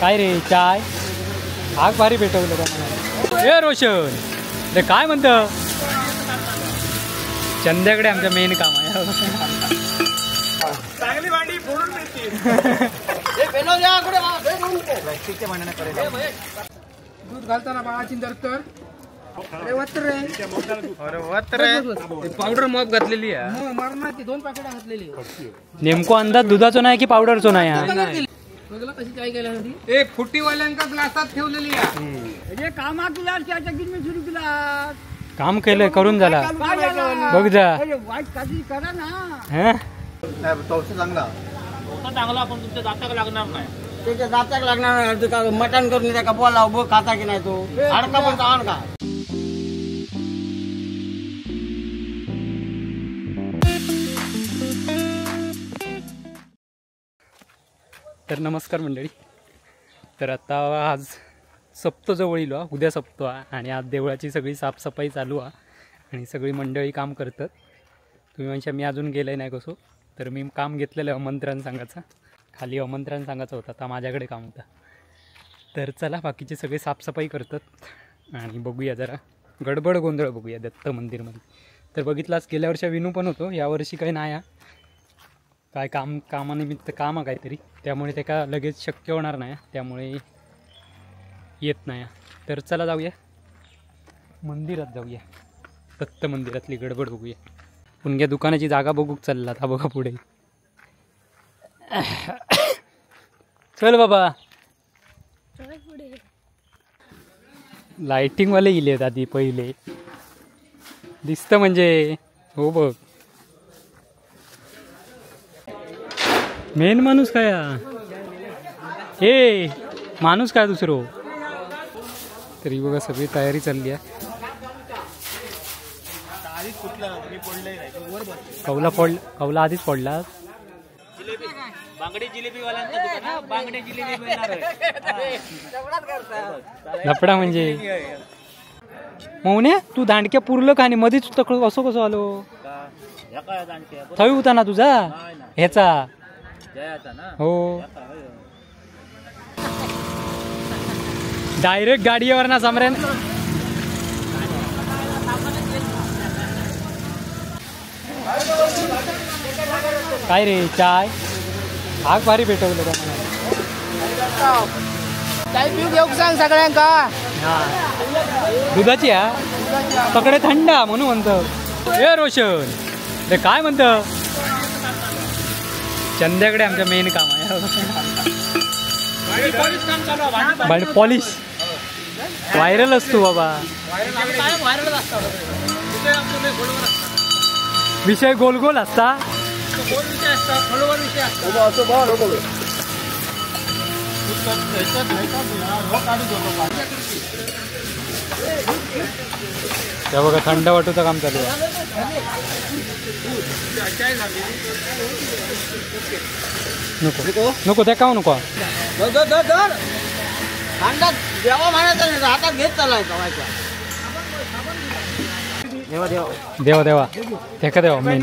काय रे चाय आग भारी भेटवलं का ए रोशन ते काय म्हणतं चंद्याकडे आमचं मेन काम आहे. चांगली भांडी फोडून मिळतील. दूध घालताना बाळाची दरकर पावडर मॉप घातलेली आहे मरणाची 2 पाकिट घातलेली. नेमको अंदाज दुधाचो नाही की पावडरचो नाही. कशी काय केल्या फुटीवाल्यांका ग्लासात ठेवलेली आहे. कामात तुला सुरू केला काम केलं करून झाला बघ जा वाईट काळजी करा ना. चांगला आपण तुमच्या दाताक लागणार नाही. त्याच्या दाताक लागणार नाही. मटण करून त्याका बोला बघ खाता की नाही तो हाडका पण आण का. तर नमस्कार मंडळी. तर आता आज सप्तो जवळ येलो उद्या सप्तो आणि आज देवळाची सगळी साफसफाई चालू आहे आणि सगळी मंडळी काम करतात. तुम्ही म्हणजे मी अजून गेलं नाही कसो तर मी काम घेतलेलं आमंत्रण सांगायचं खाली आमंत्रण सांगायचं होतं आता माझ्याकडे काम होतं. तर चला बाकीचे सगळे साफसफाई करतात आणि बघूया जरा गडबड गोंधळ बघूया दत्त मंदिरमध्ये. तर बघितलाच गेल्या वर्षी विनू पण होतो यावर्षी काही नाही आहे काय कामानिमित्त काम आहे काहीतरी त्यामुळे ते का लगेच शक्य होणार नाही त्यामुळे येत नाही. तर चला जाऊया मंदिरात जाऊया दत्त मंदिरातली गडबड बघूया. पुणग्या दुकानाची जागा बघूक चालला आता बघा पुढे. चल बाबा लाइटिंगवाले इले आधी पहिले दिसतं म्हणजे हो बघ मेन माणूस काय हे माणूस काय दुसरो. तरी बघा सगळी तयारी चालली आहे. कौला आधीच पडला. बांगडे जिलेबी वाल्यांचं दुकान बांगडे जिलेबी मिळणार लपडा म्हणजे मौने तू दांडक्या पुरलं का आणि मध्येच तकड असं कसं आलो थवी होता ना तुझा ह्याचा हो डायरेक्ट गाडीवर ना समरेन. काय रे चाय आग भारी भेटवलं का चाय पिऊ घेऊ सांग सगळ्यांका. दुधाची हा तकडे थंड म्हणून म्हणतं ए रोशन ते काय म्हणतं चंद्याकडे आमचं मेन काम आहे भांडी पॉलिश. व्हायरल असतो बाबा विषय गोल गोल असता. त्या बघा थंड वाटूचं काम चालू आहे. नको नको त्या काऊ नको देवा म्हणायचं हातात घेत चालायचा. देवा देवा ते का देवा मेन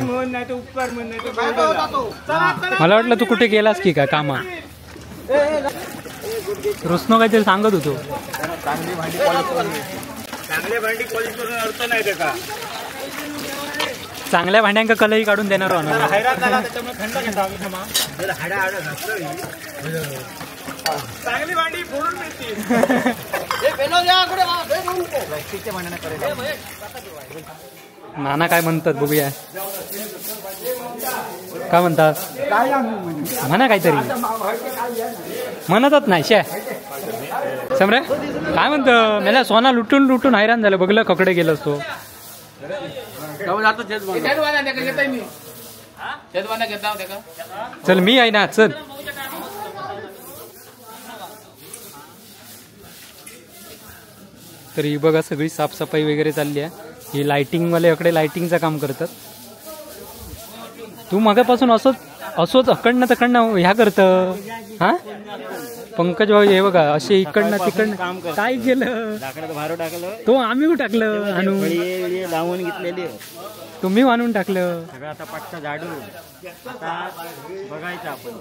मला वाटलं तू कुठे गेलास की काय कामा रुसनो काहीतरी सांगत होतो. चांगली भांडी पॉलिश करून अर्थ नाही ते का चांगल्या भांड्यांका कलही काढून देणार चांगली भांडी फोडून मिळतील. नाना काय म्हणतात बघूया काय म्हणतात म्हणा काहीतरी म्हणतच नाही शे समरे काय म्हणतं मला सोना लुटून लुटून हैराण झालं बघलं ककडे गेलो असतो. चल मी आहे ना चल. तर ही बघा सगळी साफसफाई वगैरे चालली आहे. ही लाइटिंगवाले इकडे लाइटिंगचं काम करतात. तू मागापासून असोच अकडनं तकडनं ह्या करतं हा पंकज भाऊ हे बघा असे इकडनं तिकडनं काय केलं भारो टाकलं तो आम्ही टाकलं आणून लावून घेतलेली तुम्ही आणून टाकलं सगळं आता पट्टा झाडू आता बघायचं आपण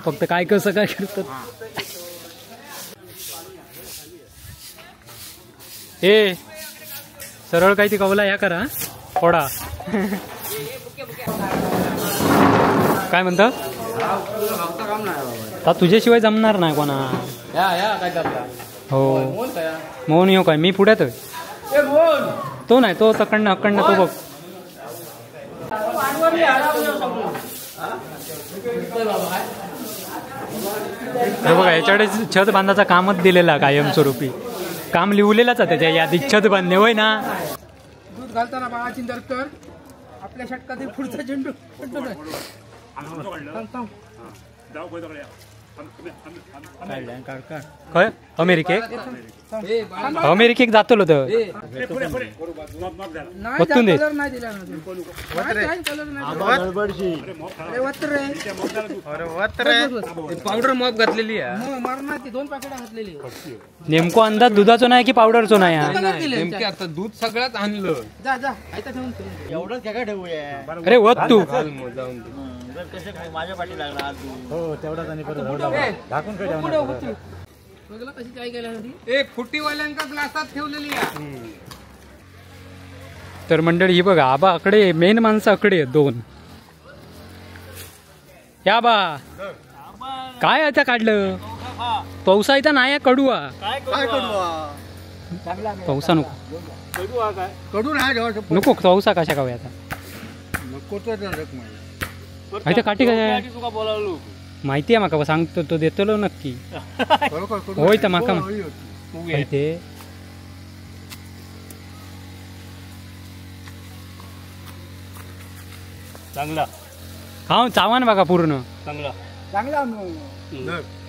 फक्त काय कसं काय करतात ए सरळ काही ती कवला या करा फोडा. काय म्हणता तुझ्याशिवाय जमणार नाही कोणा. हो मोहन येऊ काय मी पुढ्यात तो नाही तो तकडनं अकडनं तो बघ. हे बघा याच्याकडे छत बांधायचा कामच दिलेला कायमस्वरूपी काम लिहिलेलाच आहे त्याच्या यादीत छत बांधणे होय ना. दूध घालताना बाळाची दरकर आपल्या षटकात पुढचा चेंडू काय अमेरिकेक अमेरिकेक जातलो तर वतून दे. पावडर मॉप घातलेली आहे मरणार ती 2 पाकिटा घातलेली. नेमको अंदाज दुधाचो नाही की पावडरचो नाही हा? नेमके आता दूध सगळ्यात आणलं. जा जा आता ठेवून एवढंच काय ठेवूया. अरे वत तू माझ्या पाठी लागला हो तेवढाच आणि परत ढाकून काय बघला कशी काय केलं होती. फुटीवाल्यांका ग्लासात ठेवलेली आहे. तर मंडळी ही बघा आबा आकडे मेन माणसं आकडे 2 या बा काय आता काढलं पावसा इथं नाही कडूआ पावसा नको कडू नाही नको पावसा कशा काव्या आता इथं काठी काय माहिती आहे माका सांगतो तो देतलो नक्की होय तर माका माहिती चांगला हा चावान बघा पूर्ण चांगला चांगला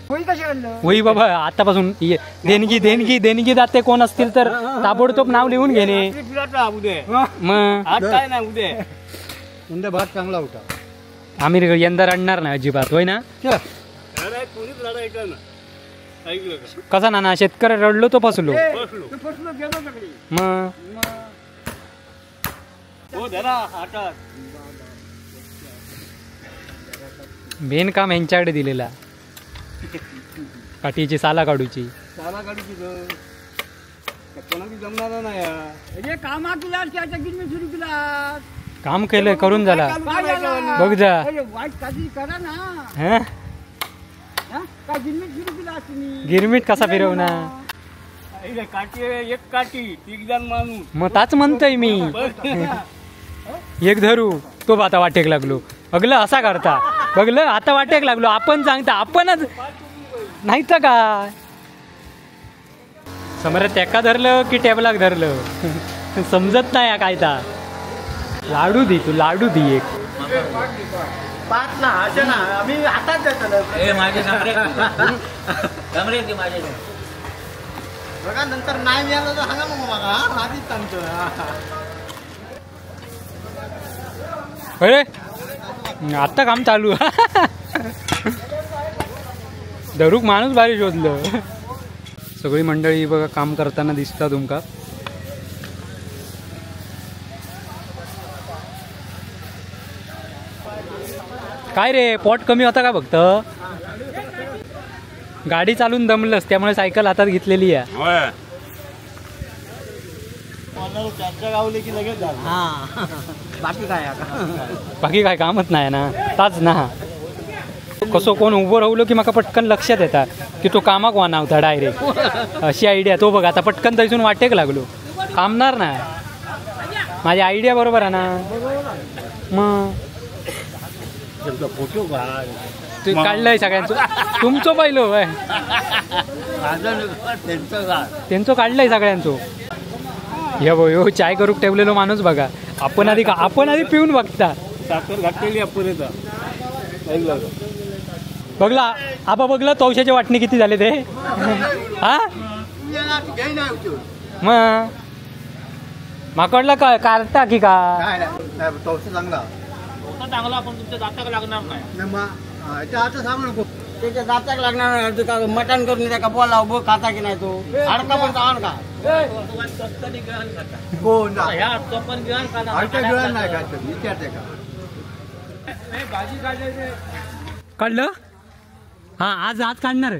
होई कशी आणलं. होई बाबा आतापासून देणगी देणगी देणगी दाते कोण असतील तर ताबडतोब नाव लिहून घेणे. मग काय नाही उद्या भात चांगला होता. आम्ही यंदा रडणार नाही अजिबात होय ना. कसा नाना शेतकरी रडलो तो फसलो मग मेन काम यांच्याकडे दिलेला काठीची साला काढूची जमणार नाही कामा तुला सुरू केला काम केलंय करून झाला बघ जा वाईट काळजी करा ना. हा काय गिरमिट सुरू केला तुम्ही. गिरमिट कसा फिरवणार काठी एक काठी 3 जण माणूस मग ताच म्हणतोय मी एक धरू तो आता वाटेक लागलो बघलं असा करता बघलं आता वाटेक लागलो आपण सांगता आपणच नाही तर काय समोर त्याका धरलं की टेबलाक धरलं समजत नाही काय ता. लाडू दे तू लाडू दे एक 5 ना असे ना आम्ही हातात देतो माझे माझे बघा नंतर नाही मिळालं तर सांगा मग बघा आधीच सांगतो. अरे आता काम चालू धरूक माणूस भारी शोधलं. सगळी मंडळी बघा काम करताना दिसता तुमका. काय रे पोट कमी होता का फक्त गाडी चालून दमलंस त्यामुळे सायकल हातात घेतलेली आहे. गावले की लगेच बाकी काय कामच नाही ना ताच ना. कसो कोण उभं राहिलो की माका पटकन लक्षात येतात की तो कामाक वाना होता डायरेक्ट अशी आयडिया. तो बघ आता पटकन थंयसून वाटेक लागलो कामणार ना. माझी आयडिया बरोबर आहे ना. मग फोटो तू काढलंय सगळ्यांचं तुमचं पाहिलं होय त्यांचं काढलंय सगळ्यांचं. हे बघ यो चाय करूक ठेवलेलो माणूस बघा आपण आधी पिऊन बघता. साखर घातलेली आपण बघला आबा बघला तवशाची वाटणी किती झाले ते हा मग माकडला काय काढता की काय चांगला चांगला आपण तुमच्या दाताक लागणार नाही. आता सांगू नको त्याच्या दाताक लागणार मटण करून त्या कपवा लाव बघ खाता की नाही तो अडका पण चावण का भाजी काढायची काढलं हा आज काढणार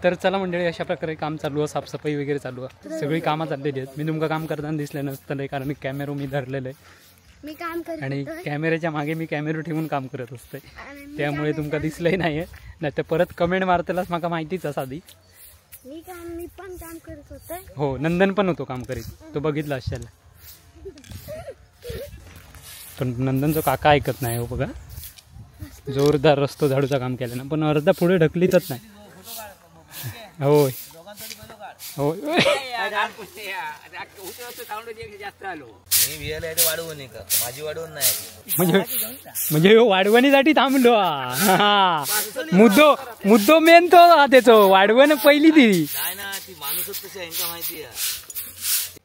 तर चला मंडळी, अशा प्रकारे काम चालू आहे, साफसफाई वगैरे चालू आहे, सगळी कामं चाललेली आहेत. मी तुमचं काम करताना दिसलं नसतं कारण कॅमेरा मी धरलेलं आहे मी काम करत आणि होतो. कॅमेऱ्याच्या मागे मी कॅमेरा ठेवून काम करत असते, आणि मी त्यामुळे तुमका दिसलंही नाही आहे. नाही तर परत कमेंट मारतेलाच माका माहितीच आहे आधी. मी पण काम करत होते. हो, नंदन पण होतो काम करीत, तो बघितला असेल. पण नंदनचं काका ऐकत नाही. हो बघा, जोरदार रस्तो झाडूचं काम केलं ना, पण अर्धा पुढे ढकलीतच नाही. होय होय जास्त आलो मी व्हीएल वाढवून का माझी वाढवून नाही म्हणजे वाढवणीसाठी थांबलो. हा, मुद्दो मेन तो त्याचं वाढवण पहिली ती. काय ना ती माणूसच तशी आहे का माहिती आहे.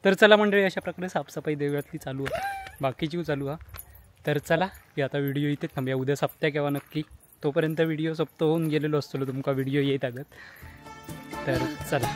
तर चला मंडळी, अशा प्रकारे साफसफाई देवळातली चालू आहे, बाकीची चालू आहे. तर चला की आता व्हिडिओ इथे थांबूया. उद्या सप्त्या केव्हा नक्की, तोपर्यंत व्हिडिओ सप्त होऊन गेलेलो असतो तुमका व्हिडिओ येत आगत. तर चला.